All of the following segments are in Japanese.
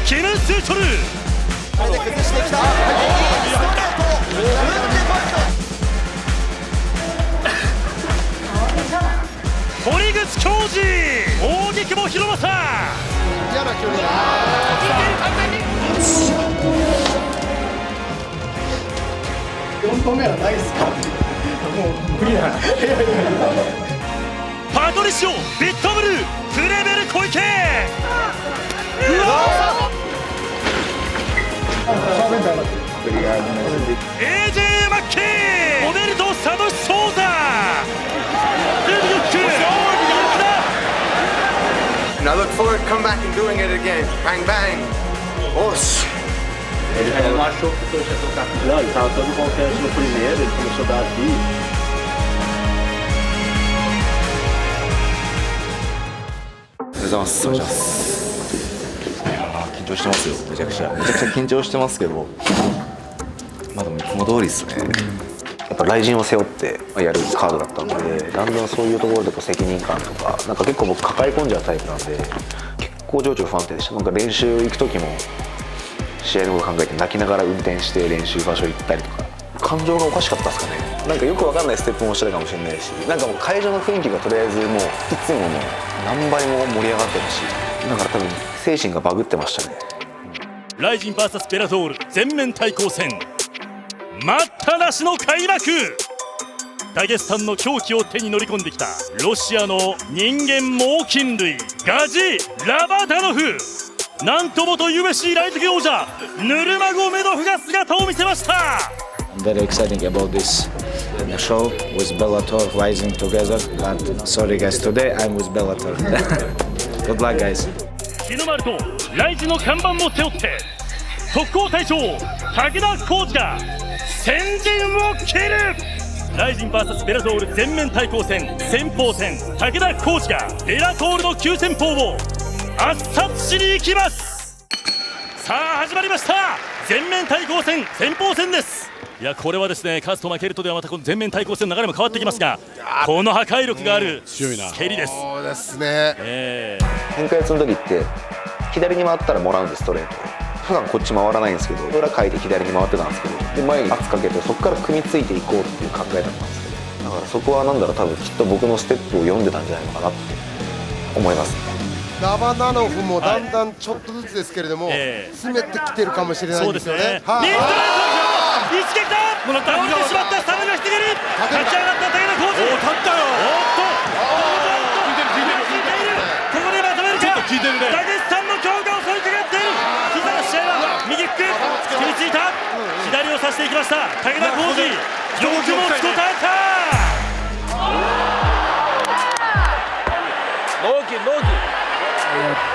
キム・スチョル。これで崩してきた。ストレート打ってこいと。堀口恭司、扇久保博正。嫌な距離だ。4本目はないっすか。もう無理だ。パトリシオ、ビットブルー、プレベル小池。うわAJ マッキー、ロベルト・サドシ・ソーザ。ルビック、And I look forward to come back and doing it again. Bang bang. Oxe. Ele não achou que foi tocar com ele, estava todo confiante no primeiro, ele começou a dar aqui. おはようございます。お願いします。いや緊張してますよ。めちゃくちゃ緊張してますけど、まあでもいつも通りですね。やっぱ雷神を背負ってやるカードだったので、だんだんそういうところでこう責任感とか、なんか結構僕抱え込んじゃうタイプなんで、結構情緒不安定でした。なんか練習行く時も試合のこと考えて泣きながら運転して練習場所行ったりとか、感情がおかしかったですかね。なんかよくわかんないステップもしてたかもしれないし、なんかもう会場の雰囲気がとりあえずもういつもの何倍も盛り上がってるし、だから多分精神がバグってましたね。ライジン VS ベラトール全面対抗戦、待ったなしの開幕。ダゲスタンの狂気を手に乗り込んできたロシアの人間猛禽類ガジ・ラバダノフ。なんと元 UFC ライト級王者ヌルマゴメドフが姿を見せました。 Very exciting about this show with Bellator rising together. But sorry guys, today I'm with Bellator. Good luck guys. 日の丸とライジの看板も背負って特攻隊長武田浩二が先陣を切る。ライジン VS ベラトール全面対抗戦先鋒戦、武田浩二がベラトールの急先鋒を圧殺しに行きます。さあ始まりました、全面対抗戦先鋒戦です。いやこれはですね、勝つと負けるとではまたこの全面対抗戦の流れも変わってきますが、この破壊力がある蹴りです。そうですね。変化やつの時って左に回ったらもらうんです、ストレート。普段こっち回らないんですけど、裏書いて左に回ってたんですけど、で前に圧かけてそこから組みついていこうっていう考えだったんですけど、だからそこはなんだろう、多分きっと僕のステップを読んでたんじゃないのかなって思います。ラバナノフもだんだんちょっとずつですけれども、詰めてきてるかもしれないんですよね。一撃だ。もらった。倒れてしまった。サムが引き出る。立ち上がった武田浩二。おお、立ったよ。おっと。ここでまとめるか。ちょっと効いてるね。ダゲスタンの強化を襲いかかっている。膝の試合は右フック。組みついた。左を差していきました。武田浩二。よくもつこたえた。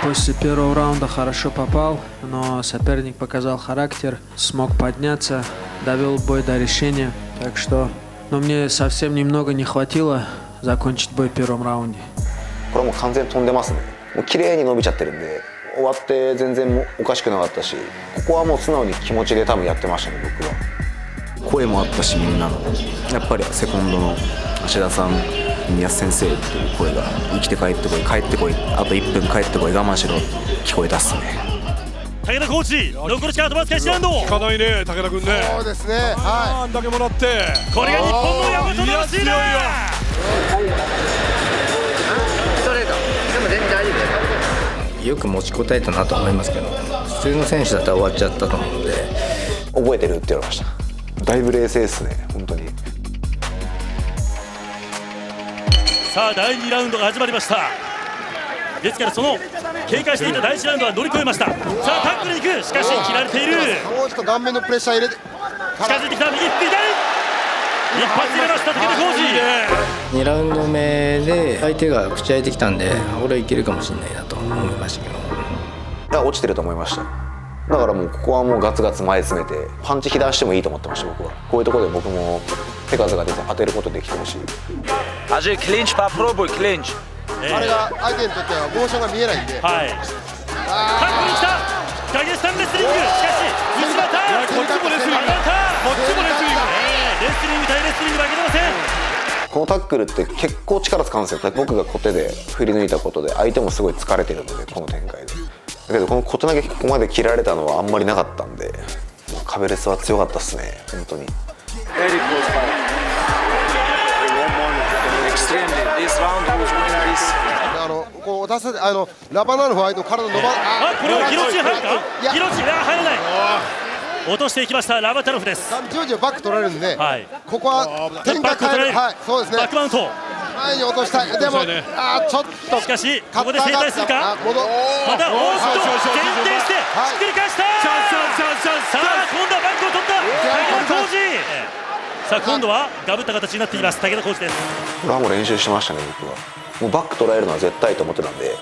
После первого раунда хорошо попал, но соперник показал характер, смог подняться, довел бой до решения. Так что, но мне совсем немного не хватило закончить бой в первом раунде. これも完全に飛んでますね。もう綺麗に伸びちゃってるんで、終わって全然もおかしくなかったし、ここはもう素直に気持ちで多分やってましたね、僕は。声もあったし、みんなのやっぱりセコンドの芦田さん、宮先生という声が生きて帰ってこい、帰ってこい、あと1分帰ってこい、我慢しろ、聞こえたっすね。武田コーチ、残り時間あとわずか1ラウンド。聞かないね、武田君ね。そうですね。はい。あんだけもらって。これが日本の大和のシーナ。ストレート。でも全然大丈夫。よく持ちこたえたなと思いますけど、普通の選手だったら終わっちゃったと思うので。覚えてるって言われました。だいぶ冷静ですね、本当に。さあ第2ラウンドが始まりました。ですからその警戒していた第1ラウンドは乗り越えました。さあタックルに行く。しかし切られている。もうちょっと顔面のプレッシャー入れて近づいてきた。右左一発入れました。武田浩二。2ラウンド目で相手が口開いてきたんで、俺はいけるかもしれないなと思いましたけど。いや落ちてると思いました。だからもうここはもうガツガツ前詰めてパンチ被弾してもいいと思ってました。僕はこういうところで僕も手数が出て当てることできてるし。Ажи, клинч, попробуй, клинч. あれが相手にとってはモーションが見えないんで。はい。タックルに来た。ダゲスタンレスリング。しかし内股。こっちもレスリング。こっちもレスリング。レスリング対レスリング負けてません。このタックルって結構力使うんですよ。僕が小手で振り抜いたことで相手もすごい疲れてるので、この展開でだけどこの小手投げここまで切られたのはあんまりなかったんで、カベレスは強かったですね本当に。こう出せラバナノフ相手の体伸ばこれはギロチン入るか。ギロチン入らない。落としていきましたラバタノフです。じわじわバック取られるんで、ここは天下変える。はい、そうですね。バックマウント前に落としたい。でもちょっとしかしここで正対するか。また前転してひっくり返した。さあ今度はバックを取った武田浩二。さあ今度はガブった形になっています武田浩二です。これはもう練習しましたね僕は。もうバック取られるのは絶対と思ってたんで、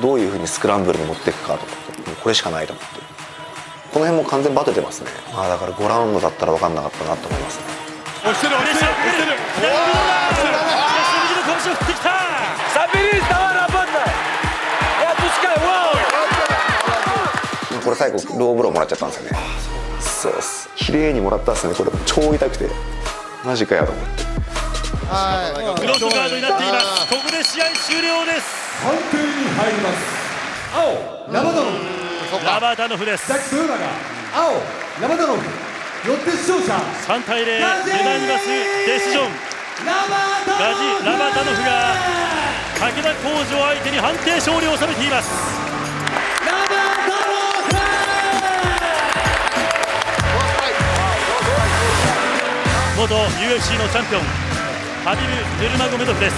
どういうふうにスクランブルに持っていくかと思って、もうこれしかないと思って、この辺も完全にバテてますね。だから5ラウンドだったら分かんなかったなと思いますね。押してる押してる押してる。これ最後ローブローもらっちゃったんですよね。そうっす、綺麗にもらったっすね。これ超痛くてマジかやと思って。クロスガードになっています。ここで試合終了です。判定に入ります。青ラバダノフ、ラバダノフです。ジャック豊永、青ラバダノフ、よって勝者3対0ユナニマスデシジョン。ラバダノフが武田浩二を相手に判定勝利を収めています。元 UFC のチャンピオンハビブ・ヌルマゴメドフです。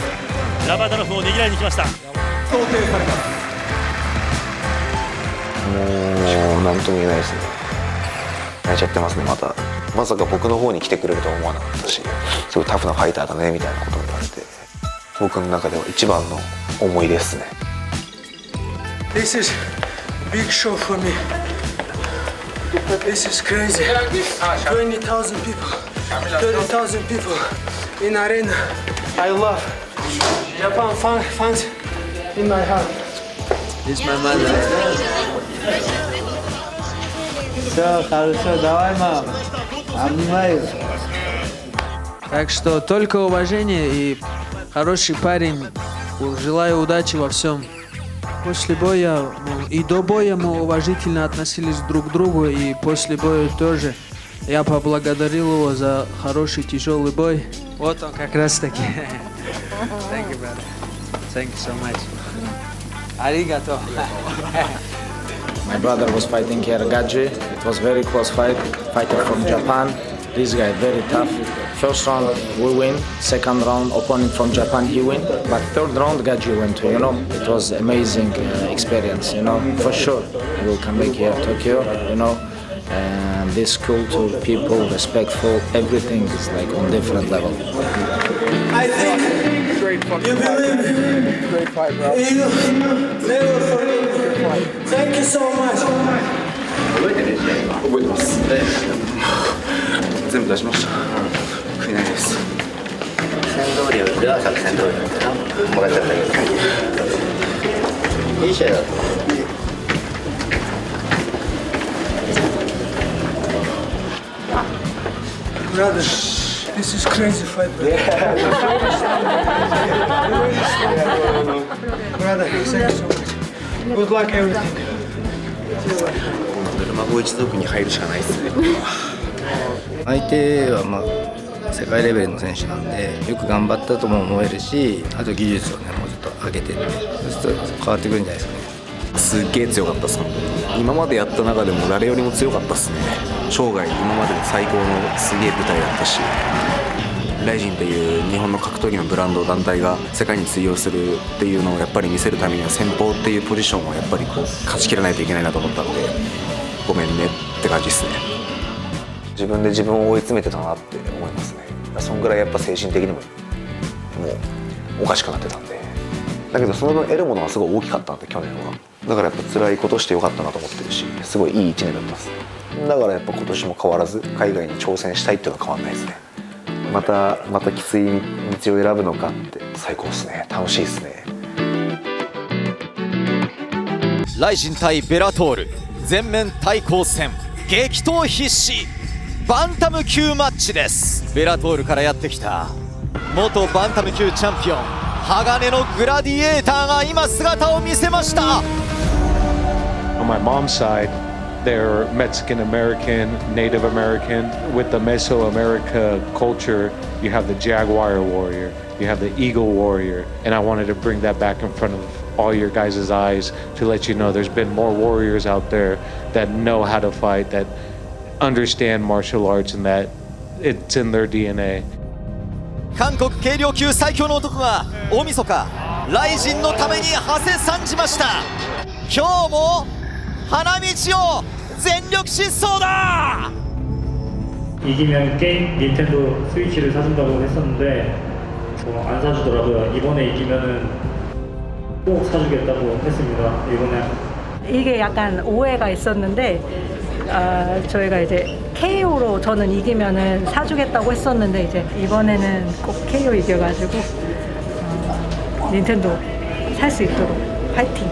ラバダノフをねぎらいに来ました。想定されます。もう何とも言えないですね。泣いちゃってますね。まさか僕の方に来てくれるとは思わなかったし、すごいタフなファイターだねみたいなことを言われて、僕の中では一番の思い出ですね。 This is big show for me. This is crazy. 20,000 people, 30,000 people in arena. I love Japan fans in my heart. This is my mother. Все, хорошо, давай, мам. Обнимаю. Так что только уважение и хороший парень. Желаю удачи во всем. После боя и до боя мы уважительно относились друг к другу, и после боя тоже. Я поблагодарил его за хороший тяжелый бой. Вот он как раз таки. Thank you, brother. Thank you so much. Arigato. My brother was fighting here Gaji. It was very close fight. Fighter from Japan. This guy very tough. First round we win. Second round opponent from Japan he win. But third round Gaji went to. It was amazing experience. For sure we will come back here Tokyo. And this culture, people, respectful, everything is like on different level. I think great you believe great fight, bro. You never forget. Thank you so much. 覚えてます。全部出しました。悔いないです。戦闘力では作戦通りだったな。もらっちゃったけど。いい試合だった。Brother, this is crazy fight. Brother, thank you so much. Good luck everything. 孫一族に入るしかないですね。相手は世界レベルの選手なんで、よく頑張ったとも思えるし、あと技術をねもうちょっと上げてって、そうすると変わってくるんじゃないですかね。すっげえ強かったです。今までやった中でも誰よりも強かったですね。生涯今までで最高のすげえ舞台だったし、ライジンっていう日本の格闘技のブランド団体が世界に通用するっていうのをやっぱり見せるためには先鋒っていうポジションをやっぱり勝ち切らないといけないなと思ったんで、ごめんねって感じですね。自分で自分を追い詰めてたなって思いますね。そんぐらいやっぱ精神的にももうおかしくなってたんで、だけどその分得るものはすごい大きかったんで去年は。だからやっぱ辛いことしてよかったなと思ってるし、すごいいい1年だったです。だからやっぱ今年も変わらず海外に挑戦したいっていうのは変わんないですね。またきつい道を選ぶのかって最高ですね。楽しいですね。ライジン対ベラトール全面対抗戦、激闘必至バンタム級マッチです。ベラトールからやってきた元バンタム級チャンピオン鋼のグラディエーターが今姿を見せました。my mom's side, they're Mexican American, Native American. With the Mesoamerica culture, you have the Jaguar warrior, you have the Eagle warrior, and I wanted to bring that back in front of all your guys' eyes to let you know there's been more warriors out there that know how to fight, that understand martial arts, and that it's in their DNA. 韓国軽量級最強の男が大晦日ライジンのために馳せ参じました。今日も花道を全力疾走だ。 이기면 게임 닌텐도 스위치를 사준다고 했었는데 안 사주더라고요. 이번에 이기면은 꼭 사주겠다고 했습니다. 이번에 이게 약간 오해가 있었는데 저희가 이제 KO로 저는 이기면은 사주겠다고 했었는데 이제 이번에는 꼭 KO 이겨가지고 닌텐도 살 수 있도록 파이팅!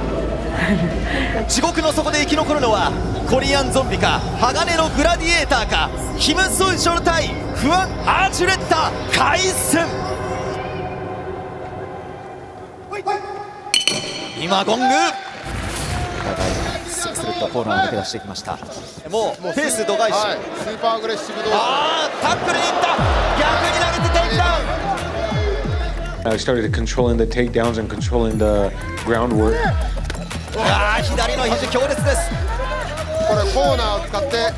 地獄の底で生き残るのはコリアンゾンビか鋼のグラディエーターかキム・スンショル対フアン・アーチュレッタ開戦。今ゴングスルッとコーナーを抜け出してきました。もうペース度外視、はい、スーパーアグレッシブ動作。タックルにいった逆に投げてテイクダウン。 I started controlling the takedowns and controlling the groundwork. 左の肘強烈です。これコーナーを使って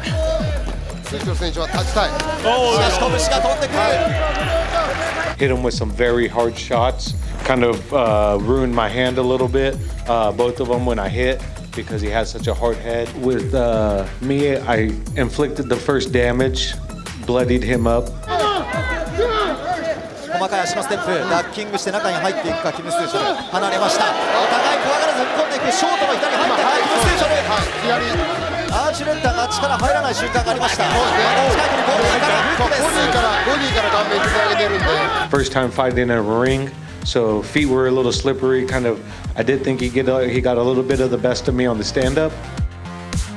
スイチョ選手は立ちたい。しかし拳が飛んでくる。 Hit him with some very hard shots. Kind of ruined my hand a little bit. Both of them when I hit because he has such a hard head. With me, I inflicted the first damage, bloodied him up. 細かい足のステップ、ダッキングして中に入っていくかキム・スーショル離れました。お互い怖がらず踏み込んでいくショートの左に入っていくキム・スーショル。アーチュレッターが力入らない瞬間がありました。近くにボディからフックです。ボディから顔面につなげてるんで。First time fighting in a ring, so feet were a little slippery. Kind of, I did think he got a little bit of the best of me on the stand up.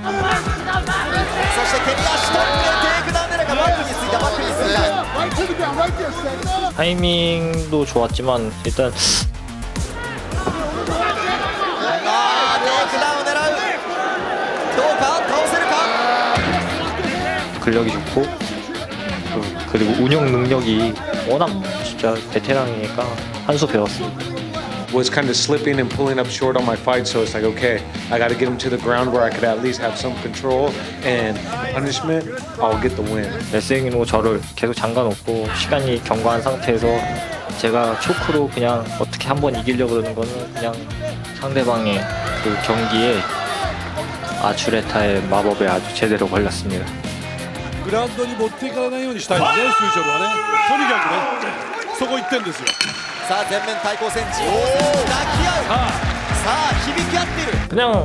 そして蹴り足取ってテイクダウンでバックについたバックについた。 타이밍도 좋았지만 일단 근력이 좋고 그리고 운영 능력이 워낙 진짜 베테랑이니까 한 수 배웠습니다. Was kind of slipping and pulling up short on my fight, so it's like, okay, I got to get him to the ground where I could at least have some control and punishment. I'll get the win. 레슬링으로 저를 계속 잠가놓고 시간이 경과한 상태에서 제가 초크로 그냥 어떻게 한번 이기려고 그러는 거는 그냥 상대방의 그 경기에 아추레타의 마법에 아주 제대로 걸렸습니다. グラウンドに持っていかないようにしたいんですね、スイチョルはね。とにかくね、そこ1点ですよ。さあ全面対抗戦、地方戦抱き合う。さあ響き合っている。 그냥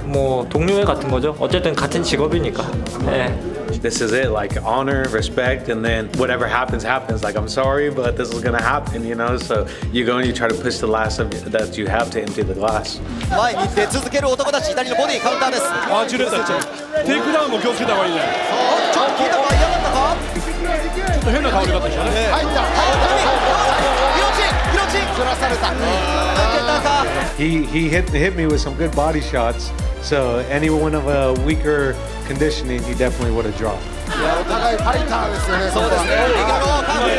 뭐 동료회 같은 거죠. 어쨌든 같은 직업이니까. 네. This is it, like honor, respect, and then whatever happens, happens. Like I'm sorry, but this is gonna happen, you know. So you go and you try to push the last of that you have to empty the glass. 前に出続ける男たち、左のボディカウンターです。アーチュレッター、テイクダウンも気をつけた方がいいね。ちょっと聞いたか、嫌だったか。ちょっと変な倒れ方でしたね。入った。ずらされた。抜けたか。 He hit me with some good body shots. So anyone of a weaker conditioning, he definitely would have dropped. いやお互いファイターですよね。そうですね。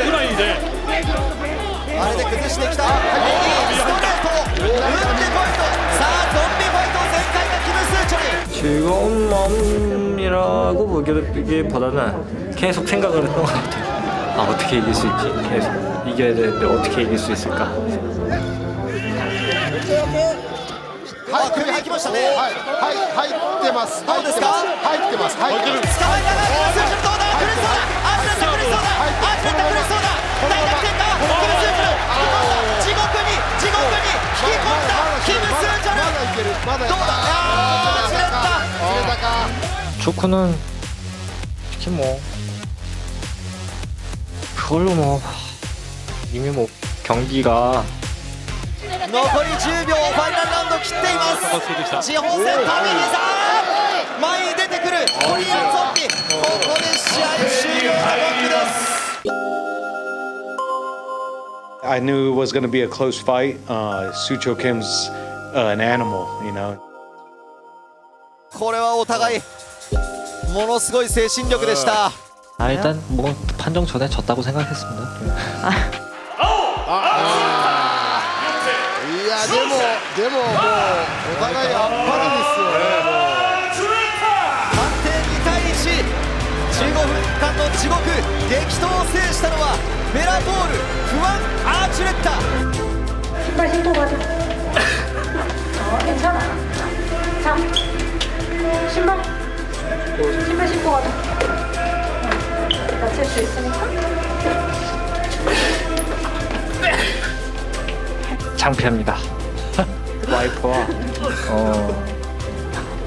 今いいね。あれで崩してきた。ストレート。打ってポイント。さあゾンビファイト全開がキム・スーチョル。 즐거운 마음이라고 보기보다는 계속 생각을 했던 것 같아요. 아 어떻게 이길 수 있지? 계속 이겨야 되는데 어떻게 이길 수 있을까? はい、首入りましたね。はい、入ってます。どうですか？入ってます。入ってます。捕まえたが、キム・スーチョルどうだ？苦しそうだ。アーチュレッタ苦しそうだ。アーチュレッタ苦しそうだ。大逆転か。キム・スーチョル引き込んだ。地獄に引き込んだ。キム・スーチョル。まだいける。まだいける。どうだ？アーチュレッタ。 초크는 특히 뭐 그걸로 뭐 이미 뭐 경기가 残り10秒ファイナルラウンド切っています。地方戦タミリザー前に出てくるコリアンゾンビ。ここで試合終了の動きです。 I knew it was going to be a close fight. Sucho Kim's an animal, you know. これはお互いものすごい精神力でした。 일단 뭐 판정 전에 졌다고 생각했습니다. いやでももうお互いあっぱれですよね。判定2対1、15分間の地獄激闘を制したのはベラトールフワン・アーチュレッタ。 신발 신고 가자. 괜찮아. 자, 신발 신고 가자. 다칠 수 있으니까. 창피합니다. 와이프와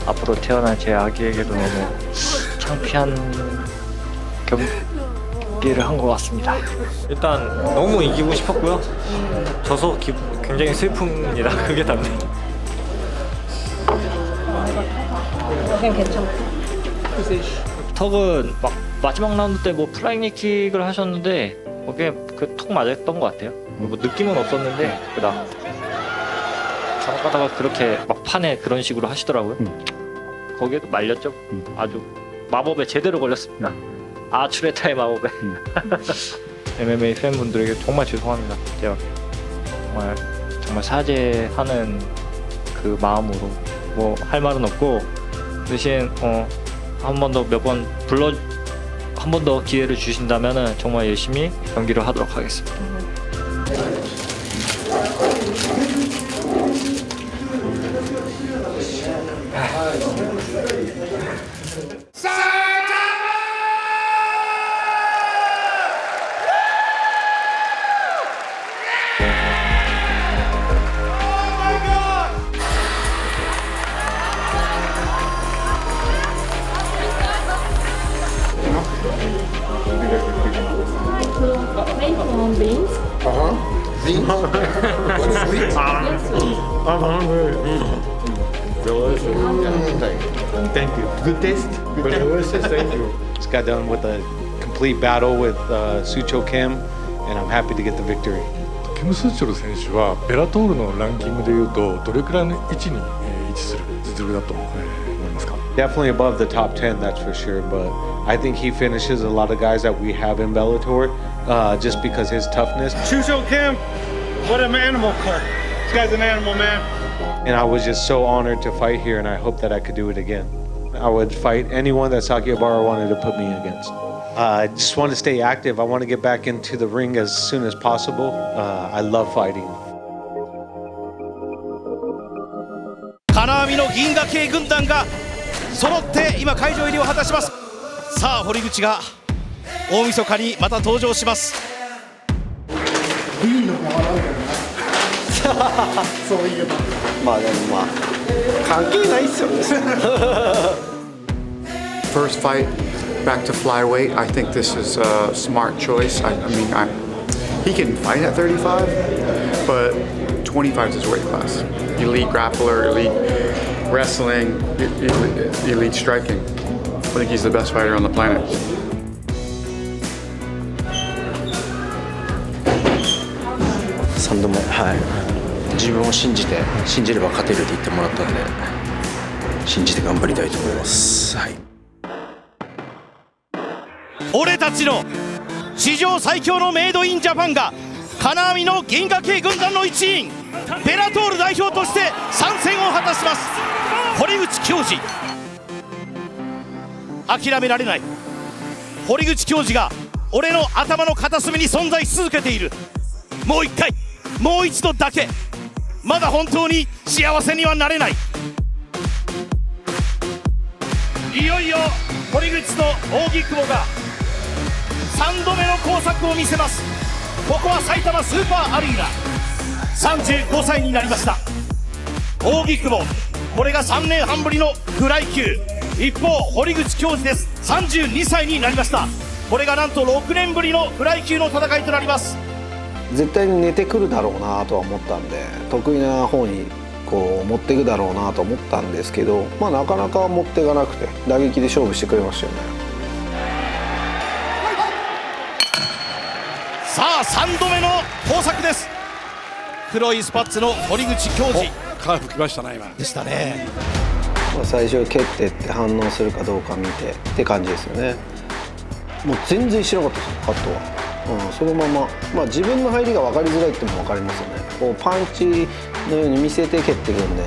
앞으로 태어날 제 아기에게도 너무 창피한 경기를 한 것 같습니다. 일단 너무 이기고 싶었고요. 져서 굉장히 슬픔이라 그게 답니다. 여긴 괜찮고. 턱은 막 마지막 라운드 때 뭐 플라잉킥을 하셨는데 그게 턱 맞았던 것 같아요. 뭐 느낌은 없었는데 그다 간혹 가다가 그렇게 막판에 그런 식으로 하시더라고요. 거기에도 말렸죠. 아주 마법에 제대로 걸렸습니다. 아추레타의 마법에. MMA 팬분들에게 정말 죄송합니다. 제가 정말 사죄하는 그 마음으로 뭐 할 말은 없고 대신 한 번 더 한 번 더 기회를 주신다면은 정말 열심히 경기를 하도록 하겠습니다. beans. Beans? What's sweet? I'm hungry. Delicious. Thank you. Good taste. But delicious. Thank you. Just got done with a complete battle with Sucho Kim, and I'm happy to get the victory. キム・スーチョル選手はベラトールのランキングでいうとどれくらいの位置に位置する実力だと思いますか？ Definitely above the top 10, that's for sure. But I think he finishes a lot of guys that we have in Bellator just because his toughness. Sucho Kim, what an animal. This guy's an animal, man. And I was just so honored to fight here, and I hope that I could do it again. I would fight anyone that Sakakibara wanted to put me against. I just want to stay active. I want to get back into the ring as soon as possible. I love fighting. 金網の銀河系軍団が揃って今会場入りを果たします。さあ堀口が大晦日にまた登場します。そういえばまあでもまあ関係ないっすよね。First fight back to flyweight. I think this is a smart choice. I mean, he can fight at 35, but 25 is his weight class. Elite grappler, elite wrestling, elite striking. I think he's the best fighter on the planet. 3度目、はい、自分を信じれば勝てるって言ってもらったんで信じて頑張りたいと思います、はい、俺たちの史上最強のメイドインジャパンが金網の銀河系軍団の一員ベラトール代表として参戦を果たします。堀口恭司、諦められない。堀口恭司が俺の頭の片隅に存在し続けている。もう一回、もう一度だけ、まだ本当に幸せにはなれない。いよいよ堀口と扇久保が3度目の交錯を見せます。ここは埼玉スーパーアリーナ。35歳になりました。扇久保、これが3年半ぶりのフライ級。一方堀口恭司です。32歳になりました。これがなんと6年ぶりのフライ級の戦いとなります。絶対に寝てくるだろうなとは思ったんで得意な方にこう持っていくだろうなと思ったんですけど、まあ、なかなか持っていかなくて打撃で勝負してくれましたよね。さあ3度目の交錯です。黒いスパッツの堀口恭司、カーブきましたね今でしたね。最初蹴ってって反応するかどうか見てって感じですよね。もう全然しなかったですよ、カットは。そのまま、自分の入りが分かりづらいっても分かりますよね。こうパンチのように見せて蹴ってくるんで。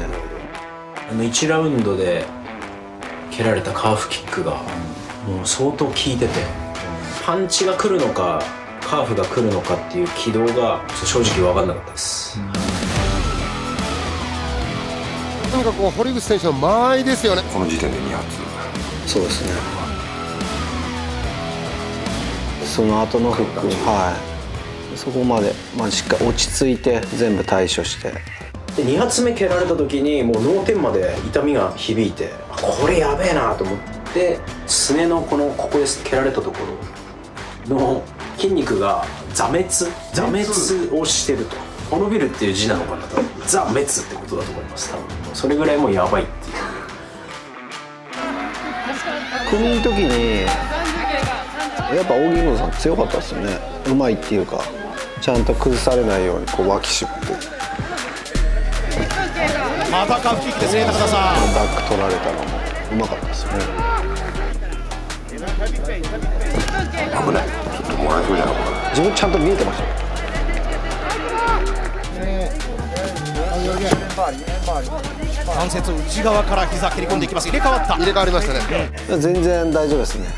1ラウンドで蹴られたカーフキックがもう相当効いてて、パンチが来るのかカーフが来るのかっていう軌道が正直分かんなかったです。とにかくこう堀口選手の間合いですよね。この時点で2発。そうですね。その後のフック、そこまで、しっかり落ち着いて全部対処して。で2発目蹴られた時にもう脳天まで痛みが響いて、これやべえなと思って、すねのここで蹴られたところの筋肉が挫滅をしてると。滅びるっていう字なのかなと。挫滅ってことだと思います。多分それぐらいもうやばいっていう。組の時にやっぱ扇本さん強かったですよね。うまいっていうか、ちゃんと崩されないようにこう脇絞って。またカーフキックですね、高田さん。バック取られたのもうまかったですね。危ない。ちょっともらえそうじゃないかな。自分ちゃんと見えてましたよ。関節内側から膝蹴り込んでいきます。入れ替わった。入れ替わりましたね。全然大丈夫ですね。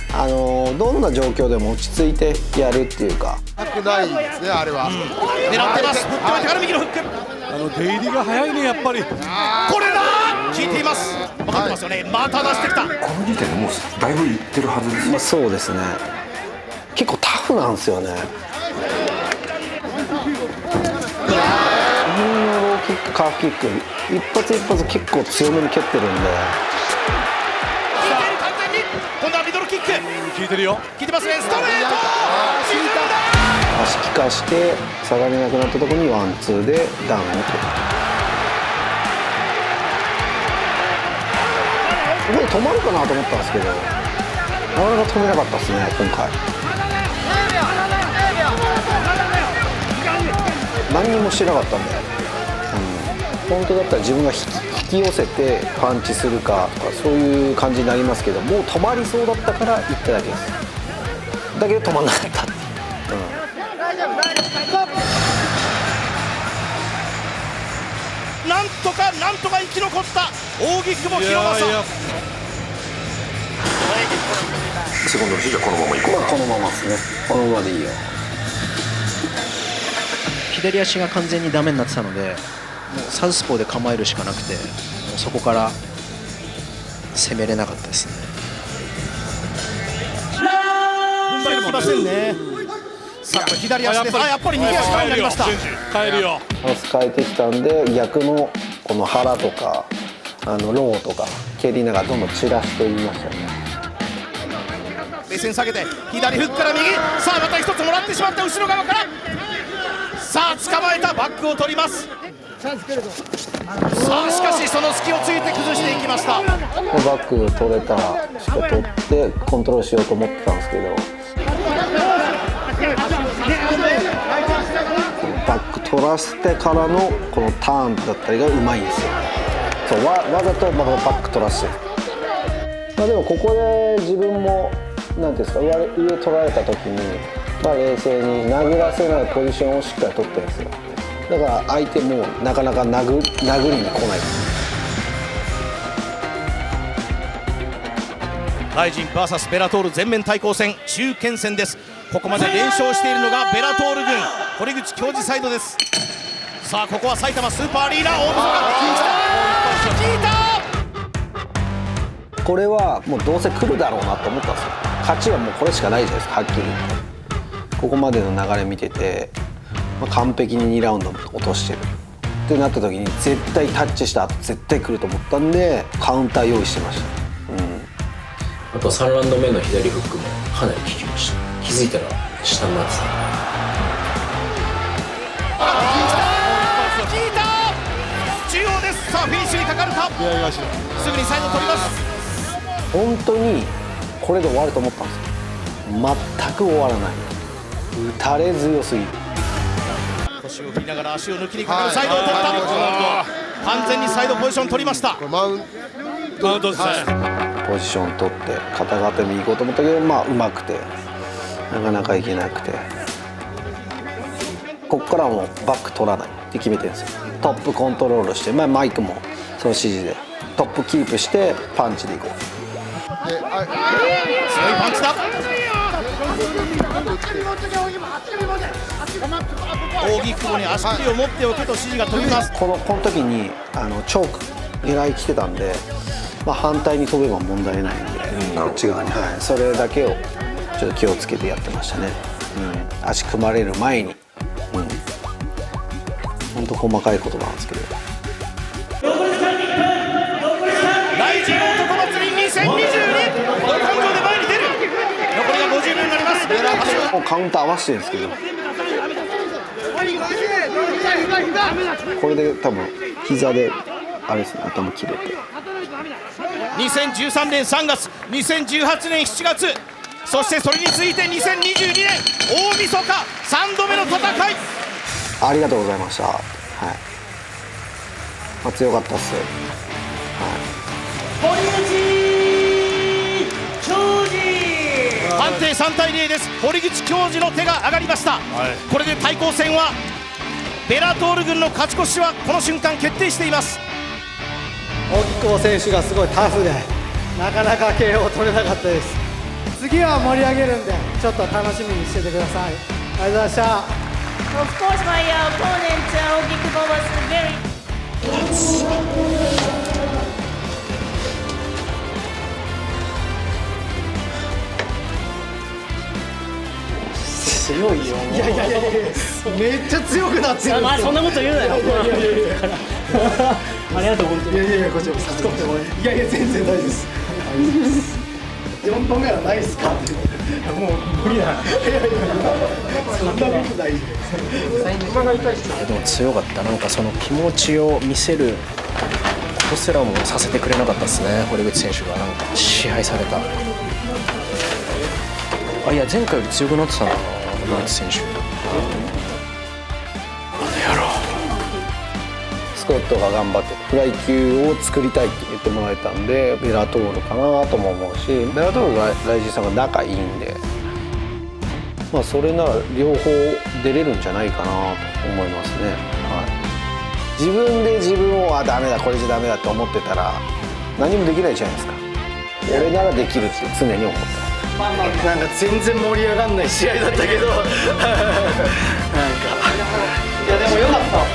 どんな状況でも落ち着いてやるっていうか。ないですね、あれは。狙ってます。フック置いてから右のフック。出入りが早いね、やっぱり。これだ。効いています。分かってますよね。また出してきた。この時点でもうだいぶいってるはずです。そうですね。結構タフなんですよね。右のローキック、カーフキック、一発一発結構強めに蹴ってるんで。完全に。今度はミドルキック。効いてるよ。効いてますね。ストレート。足利かして下がれなくなったところにワンツーでダウンを取る。ここで止まるかなと思ったんですけど、なかなか止めなかったですね、今回。何にもしてなかったんで、本当だったら自分が引き寄せてパンチするかとかそういう感じになりますけど、もう止まりそうだったから行っただけです。だけど止まんなかったっていう。なんとか生き残った扇久保博正。セコンドの指示はこのまま行こう。このままですね。このままでいいよ。左足が完全にダメになってたので、もうサウスポーで構えるしかなくて、もうそこから攻めれなかったですね。踏ん張りきませんね。さあ左足です。やっぱり右足になりました。変えるよ。パス変えてきたんで、逆のこの腹とかローとか蹴りながらどんどん散らしていましたね。目線下げて左フックから右。さあまた一つもらってしまった。後ろ側からさあ捕まえた。バックを取ります。さあしかしその隙をついて崩していきました。バック取れたらしっかり取ってコントロールしようと思ってたんですけど、バック取らせてからのこのターンだったりがうまいんですよ。そうわざとバック取らせて、でもここで自分もなんていうんですか、上取られた時に、冷静に殴らせないポジションをしっかり取ってるんですよ。だから相手もなかなか殴りに来ない。ライジン VS ベラトール全面対抗戦中堅戦です。ここまで連勝しているのがベラトール軍堀口恭司サイドです。さあここは埼玉スーパーアリーナ大外が効いた。これはもうどうせ来るだろうなと思ったんですよ。勝ちはもうこれしかないじゃないですか、はっきり言って。ここまでの流れ見てて、完璧に2ラウンド落としてるってなった時に、絶対タッチした後絶対来ると思ったんでカウンター用意してました。あと3ラウンド目の左フックもかなり効きました。気づいたら下になってた。効いた。中央です。さあフィニッシュにかかるか。すぐにサイド取ります。本当にこれで終わると思ったんですよ。全く終わらない。打たれ強すぎる。腰を振りながら足を抜きにかかる。サイドを取った。完全にサイドポジション取りました。マウントですね。ポジション取って肩がてに行こうと思ったけど、まあうまくてなかなかいけなくて、ここからもうバック取らないって決めてるんですよ。トップコントロールして、まあ、マイクもその指示でトップキープしてパンチでいこう。強いパンチだ。扇久保に足首を持っておくと指示が飛びます。この時にチョーク狙い来てたんで、まあ、反対に飛べば問題ないんで、こっち側に、はい、それだけをちょっと気をつけてやってましたね。足組まれる前に、本当細かいことなんですけど。ライジン男祭り2022、ど根性で前に出る。残りが50秒になります。もうカウンター合わせてるんですけど、これで多分膝であれですね、頭切れて。2013年3月、2018年7月、そしてそれに続いて2022年大晦日3度目の戦い。ありがとうございました。はい。まあ、強かったっす。堀口恭司。判定3対0です。堀口恭司の手が上がりました。これで対抗戦はベラトール軍の勝ち越しはこの瞬間決定しています。荻久保選手がすごいタフで、なかなか KO 取れなかったです。次は盛り上げるんで、ちょっと楽しみにしててください。ありがとうございました。Of course, my opponent, Ogikubo, was very. 強いよ。いやいやいやいや、めっちゃ強くなってるんですよ。そんなこと言うなよ。ありがとう本当に。いやいやいや、こっちもさすがってもいやいや全然大丈夫です。4本目はないですかって。もう無理だ。いやいやそんなことない。でも強かった。なんかその気持ちを見せることすらもさせてくれなかったですね。堀口選手がなんか支配された。あ、いや前回より強くなってたな、堀口選手。スコットが頑張ってフライ級を作りたいって言ってもらえたんで、ベラトールかなとも思うし、ベラトールがライジンさんが仲いいんで、まあそれなら両方出れるんじゃないかなと思いますね。はい、自分で自分をダメだこれじゃダメだって思ってたら何もできないじゃないですか。俺ならできるって常に思ってます。なんか全然盛り上がんない試合だったけどなんかいやでもよかった。